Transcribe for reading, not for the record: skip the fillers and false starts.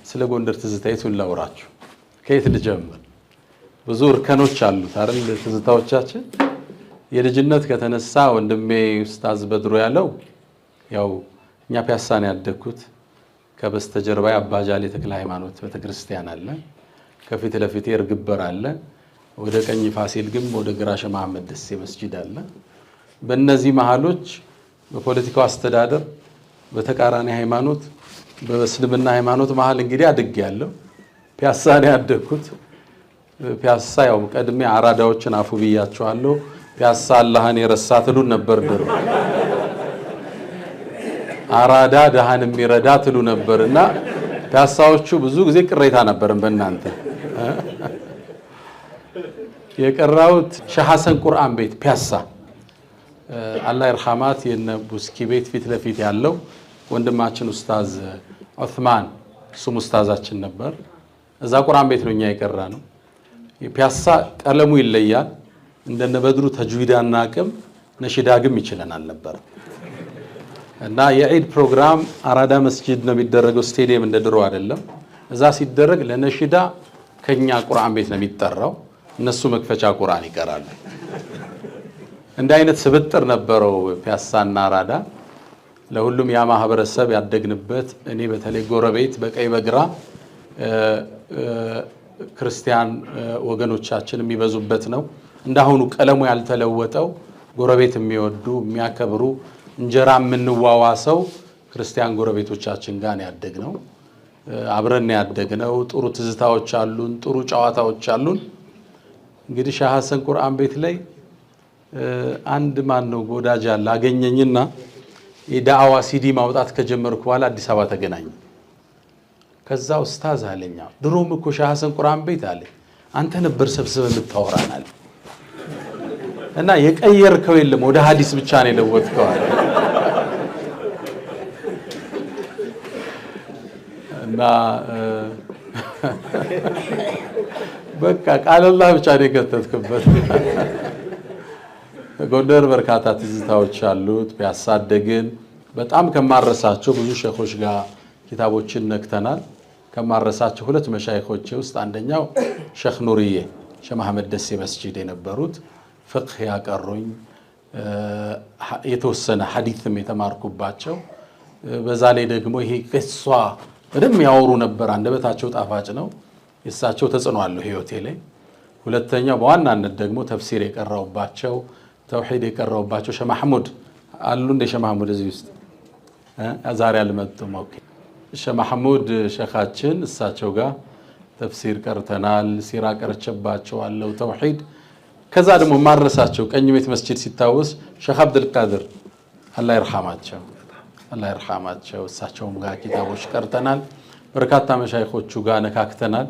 ስለ ጎንደር ትዝታይቱን ላውራችሁ ከየት ልጀምር ብዙ እርከኖች አሉት አይደል ትዝታዎቻችን የልጅነት ከተነሳ ወንድሜ ኡስታዝ በድሩ ያለው ያው እኛ ፒያሳን ያደኩት ከበስተጀርባ አባጃሌ ተክለ ሃይማኖት ቤተክርስቲያን አለ ከፊት ለፊት እርግበር አለ ወደ ቀኝ ፋሲል ግንብ ወደ ግራ ሸህ መሐመድ ደሴ መስጂድ አለ በእነዚህ መሃሎች በፖለቲካው አስተዳደር በተቃራኒ ሃይማኖት በእስልምና ሃይማኖት መሃል እንግዲህ አድግ ያለው ፒያሳን ያደኩት ፒያሳ ያው ቀድሜ አራዳዎችን አፉ ብያቸዋለሁ ፒያሳ አላህን የረሳትሉ ነበር ድሮ አራዳ ደሃን የሚረዳትሉ ነበርና ፒያሳዎቹ ብዙ ጊዜ ቅሬታ ነበርን በእናንተ የቀራውት ሸህ ሐሰን ቁርአን ቤት ፒያሳ አላህ ይርሐማት የነ ቡስኪ ቤት ፊት ለፊት ያለው ወንድማችን ኡስታዝ ዑስማን ሱም ኡስታዛችን ነበር እዛ ቁርአን ቤት ነውኛ የቀራ ነው ፒያሳ ቀለሙ ይለያል እንደነ በድሩ ተጅዊዳና አቅም ነሽዳግም ይችላል ነበር እና የዒድ ፕሮግራም አራዳ መስጂድ ነው የሚደረገው ስቴዲየም እንደድሮ አይደለም እዛ ሲደረግ ለነሽዳ ከኛ ቁርአን ቤት ነው የሚጠራው እነሱ መክፈቻ ቁርአን ይቀራሉ እንደ አይነት ስብጥር ነበረው ፒያሳና አራዳ ለሁሉም ያ ማህበረሰብ ያደግንበት እኔ በተለይ ጎረቤት በቀይ በግራ ክርስቲያን ወገኖቻችን የሚበዙበት ነው እንዳሁኑ ቀለሙ ያልተለወጠው ጎረቤት የሚወዱ የሚያከብሩ እንጀራ ምንዋዋሰው ክርስቲያን ጎረቤቶቻችን ጋር ያደግነው አብረን ያደግነው ጥሩ ትዝታዎች አሉን ጥሩ ጨዋታዎች አሉን እንግዲህ ሸህ ሐሰን ቁርአን ቤት ላይ አንድ ማን ነው ጎዳጅ አለ አገኘኝና የዳዕዋ ሲዲ ማውጣት ከጀመርኩ በኋላ አዲስ አበባ ተገናኘ ከዛ ኡስታዝ አለኛ ድሮም እኮ ሸህ ሐሰን ቁርአን ቤት አለ አንተ ነበር ሰብስበህ የምታወራናል እና የቀየርከው የለም ወደ ሐዲስ ብቻ ነው የለወጥከው እና በቃ ቃል አላህ ብቻ ነው የከተትክበት ጎንደር በርካታ ትዝታዎች አሉት ቢያሳደግን በጣም ከማረሳቸው ብዙ ሸኾች ጋር ኪታቦችን ነክተናል ከማረሳቸው ሁለት መሻይኾች ውስጥ አንደኛው ሼኽ ኑርዬ ሸህ መሐመድ ደሴ መስጂድ የነበሩት ፍቅህ ያቀሩኝ የተወሰነ ሐዲስም የተማርኩባቸው በዛ ላይ ደግሞ ይሄ ቅሷ በደም ያወሩ ነበር አንደበታቸው ጣፋጭ ነው የሳቸው ተጽዕኖ አለው ህይወቴ ላይ ሁለተኛው በዋናነት ደግሞ ተፍሲር የቀራውባቸው ተውሂድ የቀራውባቸው ሸህ መሐሙድ አሉ እንደ ሸህ መሐሙድ እዚህ ውስጥ ዛሬ አልመጡም ኦኬ ሸህ መሐሙድ ሸኻችን እሳቸው ጋር ተፍሲር ቀርተናል ሲራ ቀርቸባቸው አለው ተውሂድ ከዛ ደግሞ ማረሳቸው ቀኝ ቤት መስጂድ ሲታወስ ሼኽ አብዱል ቃድር አላህ ይርሐማቸው እሳቸውም ጋር ኪታቦች ቀርተናል በርካታ መሻይኾቹ ጋር ነካክተናል